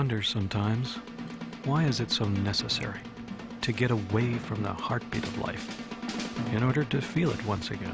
wonder sometimes, why is it so necessary to get away from the heartbeat of life in order to feel it once again?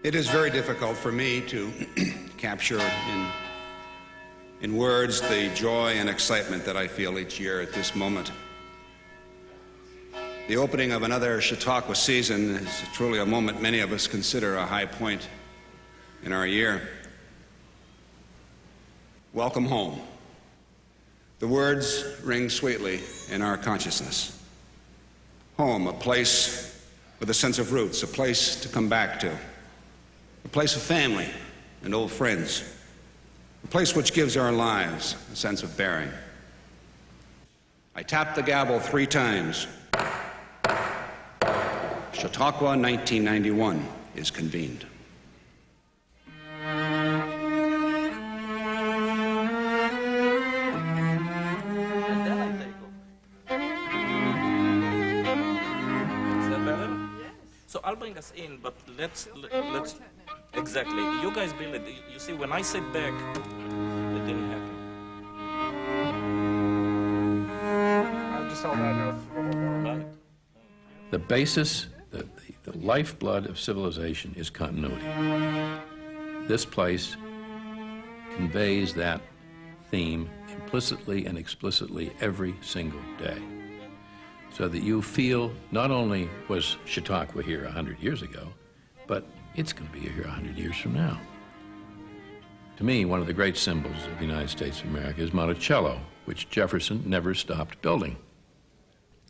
It is very difficult for me to capture in words the joy and excitement that I feel each year at this moment. The opening of another Chautauqua season is truly a moment many of us consider a high point in our year. Welcome home. The words ring sweetly in our consciousness. Home, a place with a sense of roots, a place to come back to. A place of family and old friends, a place which gives our lives a sense of bearing. I tapped the gavel 3 times. Chautauqua 1991 is convened. So I'll bring us in, but let's exactly. You guys build it. You see, when I sit back, it didn't happen. I just saw that. Right. The basis, the lifeblood of civilization is continuity. This place conveys that theme implicitly and explicitly every single day. So that you feel not only was Chautauqua here 100 years ago, but it's going to be here 100 years from now. To me, one of the great symbols of the United States of America is Monticello, which Jefferson never stopped building.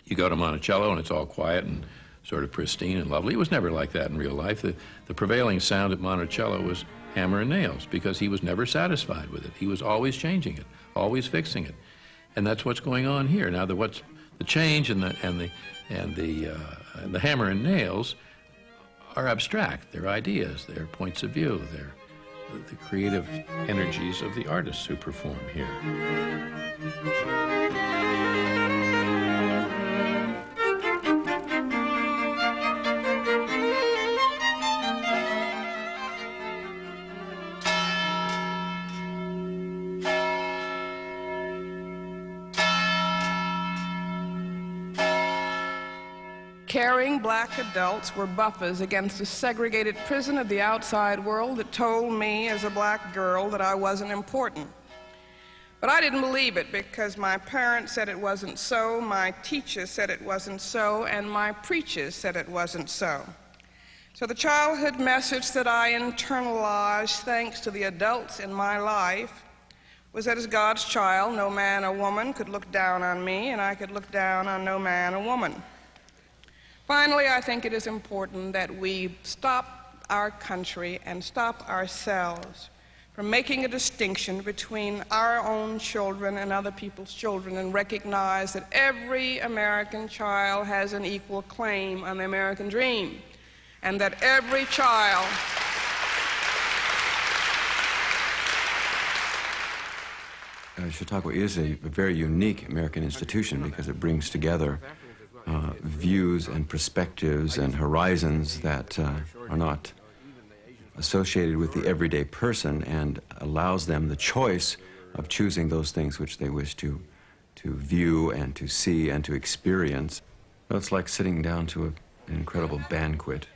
You go to Monticello and it's all quiet and sort of pristine and lovely. It was never like that in real life. The prevailing sound at Monticello was hammer and nails because he was never satisfied with it. He was always changing it, always fixing it. And that's what's going on here. Now, what's the change and the hammer and nails are abstract. They're ideas, they're points of view, they're the creative energies of the artists who perform here. Caring black adults were buffers against the segregated prison of the outside world that told me as a black girl that I wasn't important. But I didn't believe it because my parents said it wasn't so, my teachers said it wasn't so, and my preachers said it wasn't so. So the childhood message that I internalized thanks to the adults in my life was that as God's child, no man or woman could look down on me, and I could look down on no man or woman. Finally, I think it is important that we stop our country and stop ourselves from making a distinction between our own children and other people's children and recognize that every American child has an equal claim on the American dream, and that every child Chautauqua is a very unique American institution because it brings together views and perspectives and horizons that are not associated with the everyday person and allows them the choice of choosing those things which they wish to view and to see and to experience. So it's like sitting down to an incredible banquet,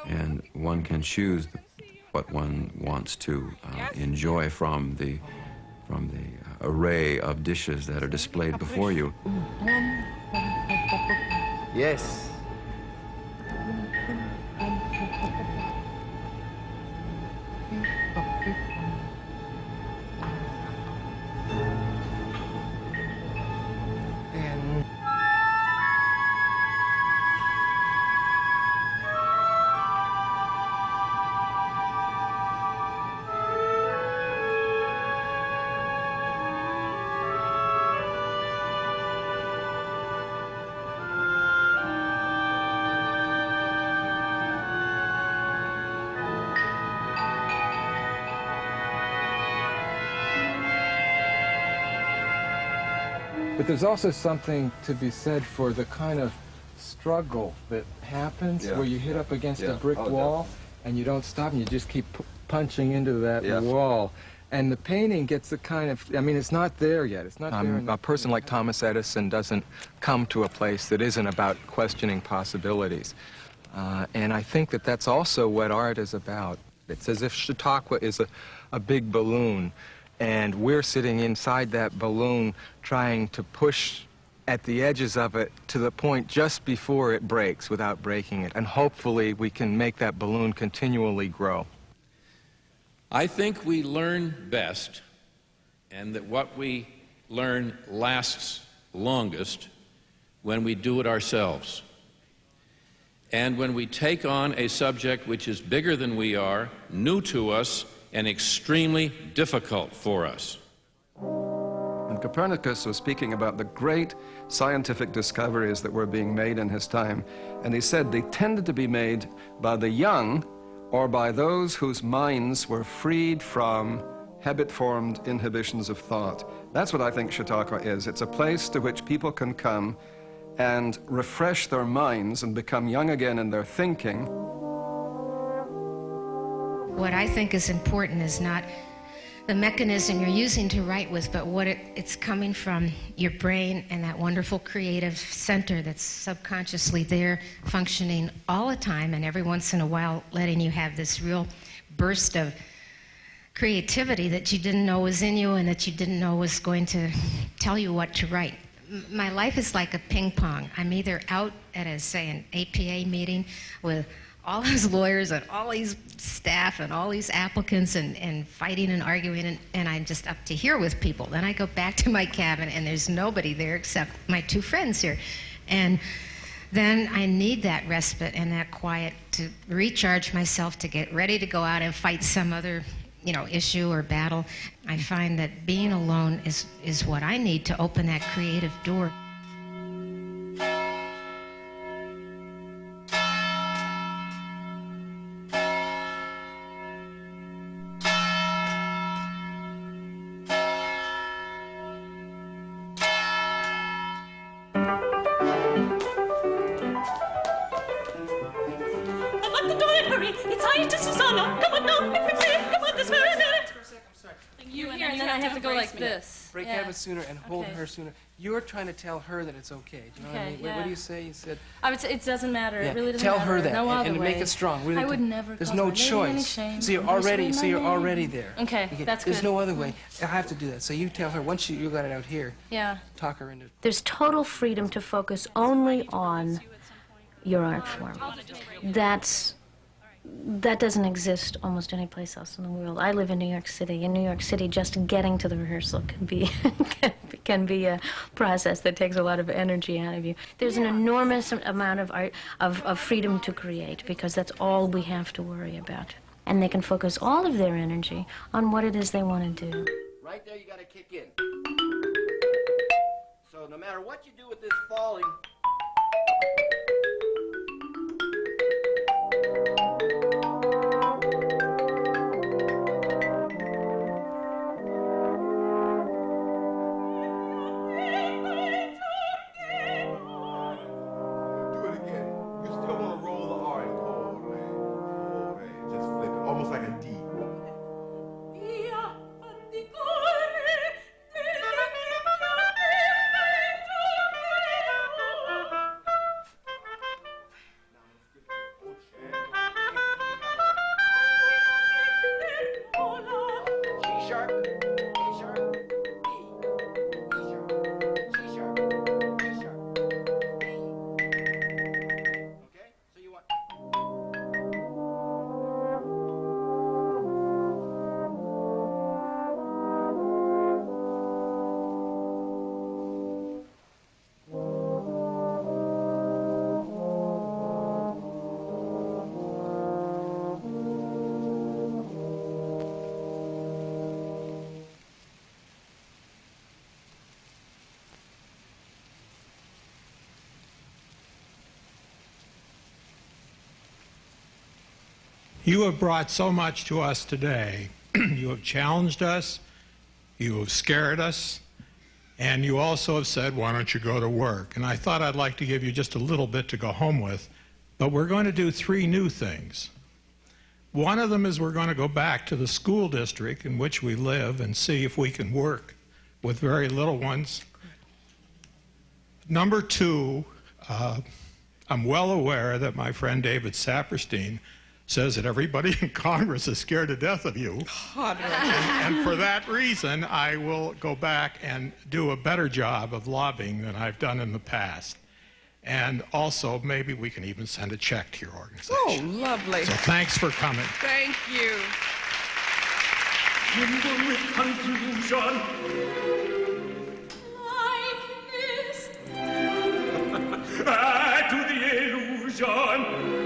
and one can choose what one wants to enjoy from the from the array of dishes that are displayed before you. Yes. But there's also something to be said for the kind of struggle that happens where you hit up against a brick wall and you don't stop and you just keep punching into that wall. And the painting gets the kind of, I mean, it's not there yet. It's not there. A person like Thomas Edison doesn't come to a place that isn't about questioning possibilities. And I think that that's also what art is about. It's as if Chautauqua is a big balloon, and we're sitting inside that balloon trying to push at the edges of it to the point just before it breaks without breaking it. And hopefully we can make that balloon continually grow. I think we learn best, and that what we learn lasts longest, when we do it ourselves. And when we take on a subject which is bigger than we are, new to us, and extremely difficult for us. And Copernicus was speaking about the great scientific discoveries that were being made in his time, and he said they tended to be made by the young or by those whose minds were freed from habit-formed inhibitions of thought. That's what I think Chautauqua is. It's a place to which people can come and refresh their minds and become young again in their thinking. What I think is important is not the mechanism you're using to write with, but what it's coming from your brain and that wonderful creative center that's subconsciously there, functioning all the time, and every once in a while letting you have this real burst of creativity that you didn't know was in you and that you didn't know was going to tell you what to write. My life is like a ping pong. I'm either out at, an APA meeting with all these lawyers and all these staff and all these applicants and fighting and arguing, and I'm just up to here with people. Then I go back to my cabin and there's nobody there except my two friends here. And then I need that respite and that quiet to recharge myself, to get ready to go out and fight some other issue or battle. I find that being alone is what I need to open that creative door. Break habit sooner and hold her sooner. You're trying to tell her that it's okay. Do you know what I mean? What do you say? You said. I would say it doesn't matter. It really doesn't tell matter. her that No other and way. make it strong. Really, I would never. There's no choice. So you're already. So you're already there. Okay, that's good. There's no other way. I have to do that. So you tell her once you got it out here. Yeah. Talk her into. There's total freedom to focus only on your art form. That doesn't exist almost any place else in the world. I live in New York City. In New York City, just getting to the rehearsal can be a process that takes a lot of energy out of you. There's an enormous amount of art of freedom to create, because that's all we have to worry about. And they can focus all of their energy on what it is they want to do. Right there, you got to kick in. So no matter what you do with this falling. Almost like a D. You have brought so much to us today. You have challenged us, you have scared us, and you also have said, why don't you go to work? And I thought I'd like to give you just a little bit to go home with, but we're going to do 3 new things. One of them is we're going to go back to the school district in which we live and see if we can work with very little ones. Number 2, I'm well aware that my friend David Saperstein says that everybody in Congress is scared to death of you. And for that reason, I will go back and do a better job of lobbying than I've done in the past. And also, maybe we can even send a check to your organization. Oh, lovely. So thanks for coming. Thank you. With confusion. Add to the illusion.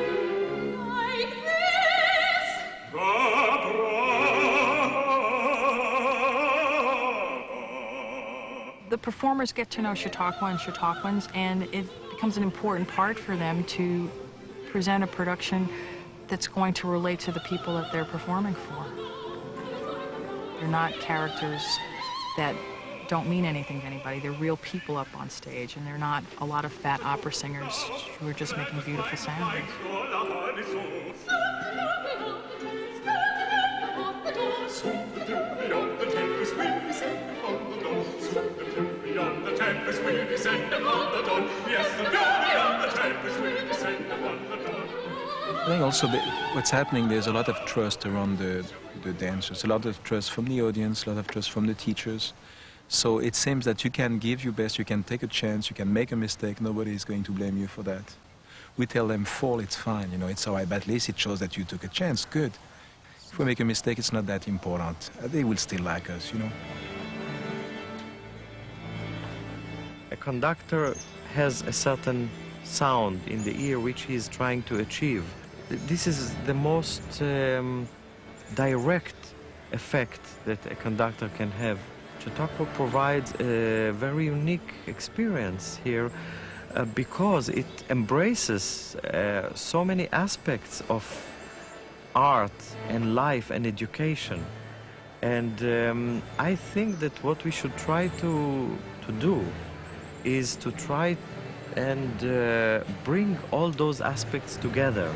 The performers get to know Chautauqua and Chautauquans, and it becomes an important part for them to present a production that's going to relate to the people that they're performing for. They're not characters that don't mean anything to anybody. They're real people up on stage, and they're not a lot of fat opera singers who are just making beautiful sounds. I think also what's happening, there's a lot of trust around the dancers, a lot of trust from the audience, a lot of trust from the teachers. So it seems that you can give your best, you can take a chance, you can make a mistake, nobody is going to blame you for that. We tell them, fall, it's fine, you know, it's all right, but at least it shows that you took a chance, good. If we make a mistake, it's not that important. They will still like us, you know. A conductor has a certain sound in the ear which he is trying to achieve. This is the most direct effect that a conductor can have. Chautauqua provides a very unique experience here because it embraces so many aspects of art and life and education. And I think that what we should try to do is to try and bring all those aspects together.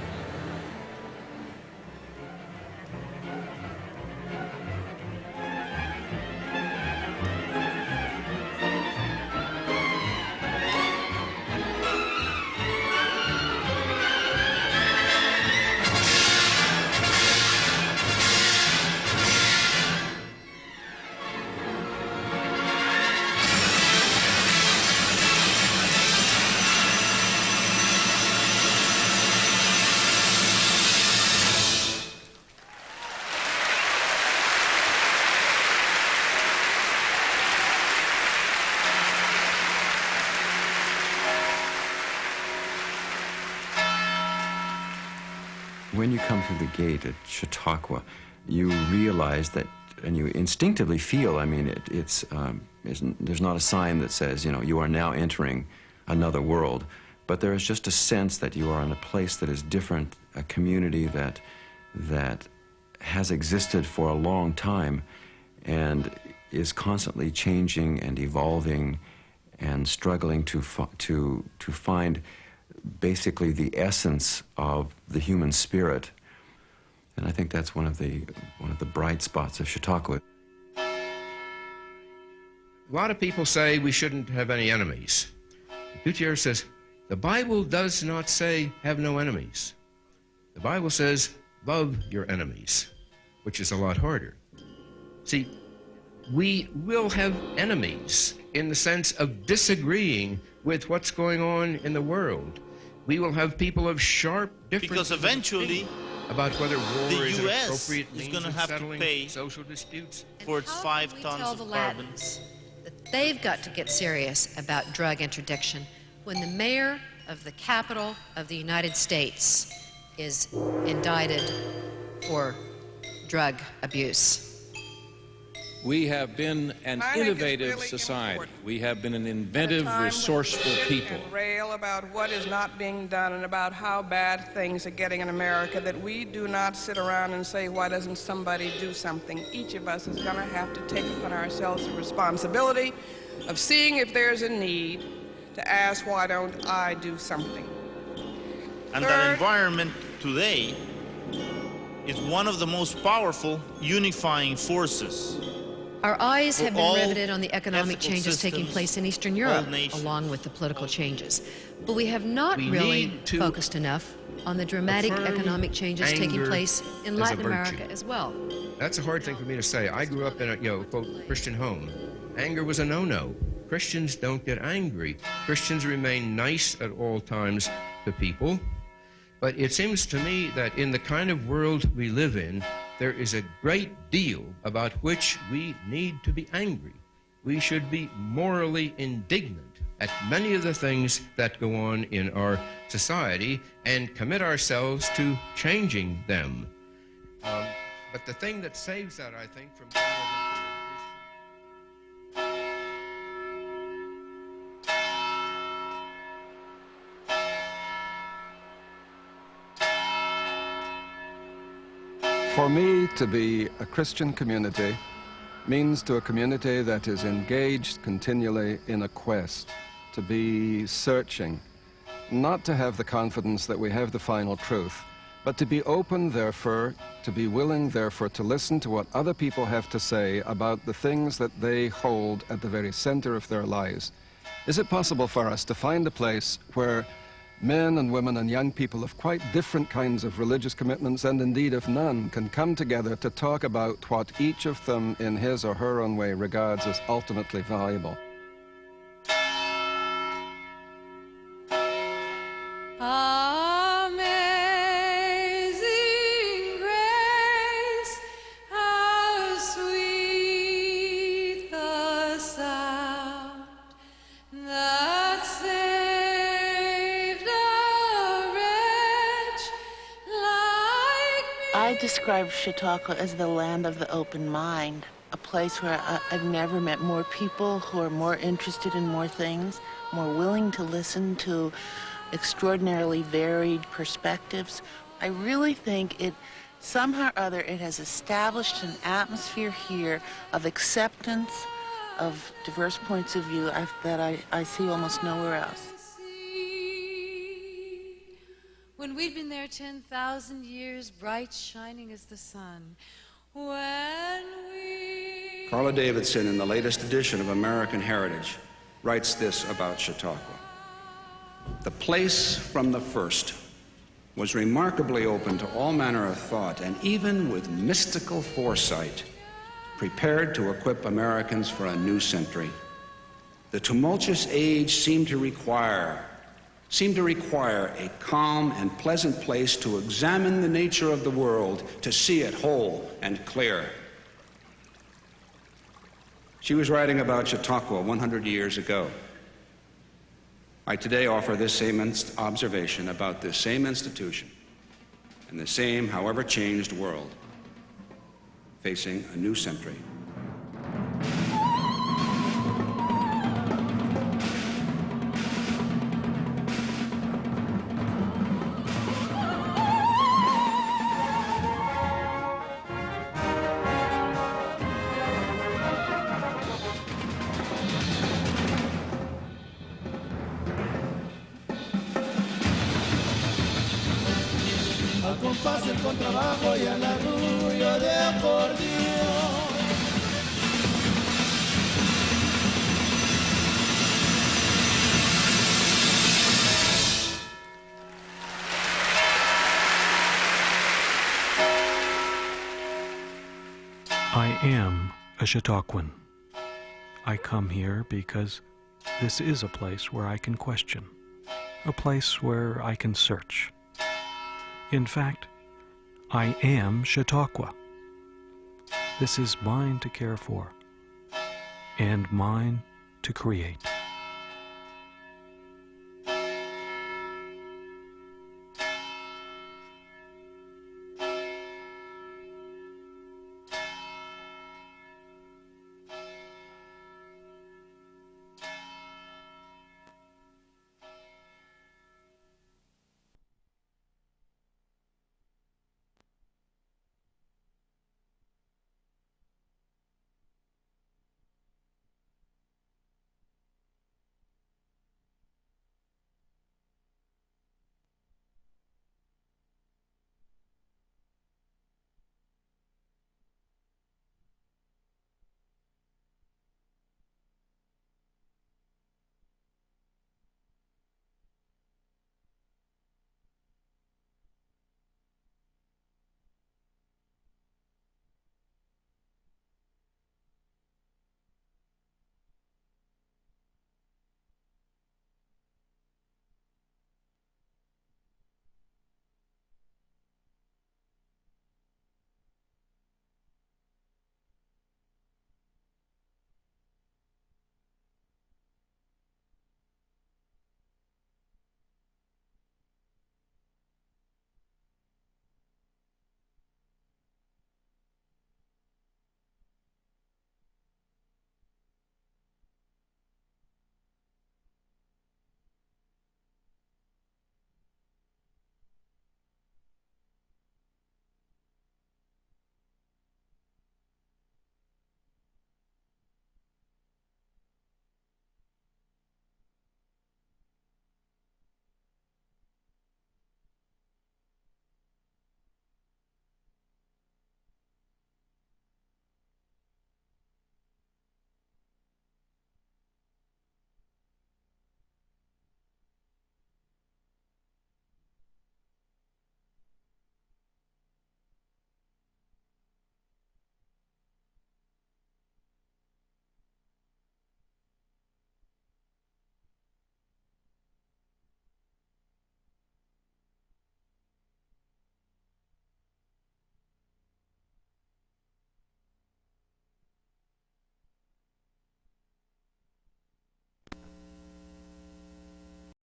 When you come through the gate at Chautauqua, you realize that, and you instinctively feel, I mean, there's not a sign that says, you know, you are now entering another world, but there is just a sense that you are in a place that is different, a community that has existed for a long time and is constantly changing and evolving and struggling to find basically the essence of the human spirit. And I think that's one of the bright spots of Chautauqua. A lot of people say we shouldn't have any enemies. Gutierrez says, the Bible does not say have no enemies. The Bible says love your enemies, which is a lot harder. See, we will have enemies in the sense of disagreeing with what's going on in the world. We will have people of sharp differences. Because eventually, about whether war the is US an appropriate is means going to of have to settling pay social disputes. for its 5 tons of carbon. That they've got to get serious about drug interdiction when the mayor of the capital of the United States is indicted for drug abuse. We have been an innovative society. We have been an inventive, resourceful people. And rail about what is not being done and about how bad things are getting in America, that we do not sit around and say, why doesn't somebody do something? Each of us is going to have to take upon ourselves the responsibility of seeing if there's a need to ask, why don't I do something? And that environment today is one of the most powerful unifying forces. Our eyes have been all riveted on the economic ethical changes taking systems, place in Eastern all Europe, nations. along with the political changes. But we have not We really need to focused enough on the dramatic affirm economic changes taking anger place in as a Latin virtue. America as well. That's a hard thing for me to say. I grew up in a, quote, Christian home. Anger was a no-no. Christians don't get angry. Christians remain nice at all times to people. But it seems to me that in the kind of world we live in, there is a great deal about which we need to be angry. We should be morally indignant at many of the things that go on in our society and commit ourselves to changing them. But the thing that saves that, I think, from For me, to be a Christian community means to a community that is engaged continually in a quest, to be searching, not to have the confidence that we have the final truth, but to be open, therefore, to be willing, therefore, to listen to what other people have to say about the things that they hold at the very center of their lives. Is it possible for us to find a place where men and women and young people of quite different kinds of religious commitments, and indeed of none, can come together to talk about what each of them in his or her own way regards as ultimately valuable? Amazing grace, how sweet the sound that saved a wretch like me. I describe Chautauqua as the land of the open mind, a place where I've never met more people who are more interested in more things, more willing to listen to extraordinarily varied perspectives. I really think it, somehow or other, it has established an atmosphere here of acceptance of diverse points of view that I see almost nowhere else. When we'd been there 10,000 years, bright shining as the sun. When we... Carla Davidson, in the latest edition of American Heritage, writes this about Chautauqua. The place from the first was remarkably open to all manner of thought, and even with mystical foresight, prepared to equip Americans for a new century. The tumultuous age seemed to require a calm and pleasant place to examine the nature of the world, to see it whole and clear. She was writing about Chautauqua 100 years ago. I today offer this same observation about this same institution and the same, however changed, world facing a new century. Al compás del contrabajo y al arrullo de acordeón. I am a Chautauquan. I come here because this is a place where I can question, a place where I can search. In fact, I am Chautauqua. This is mine to care for, and mine to create.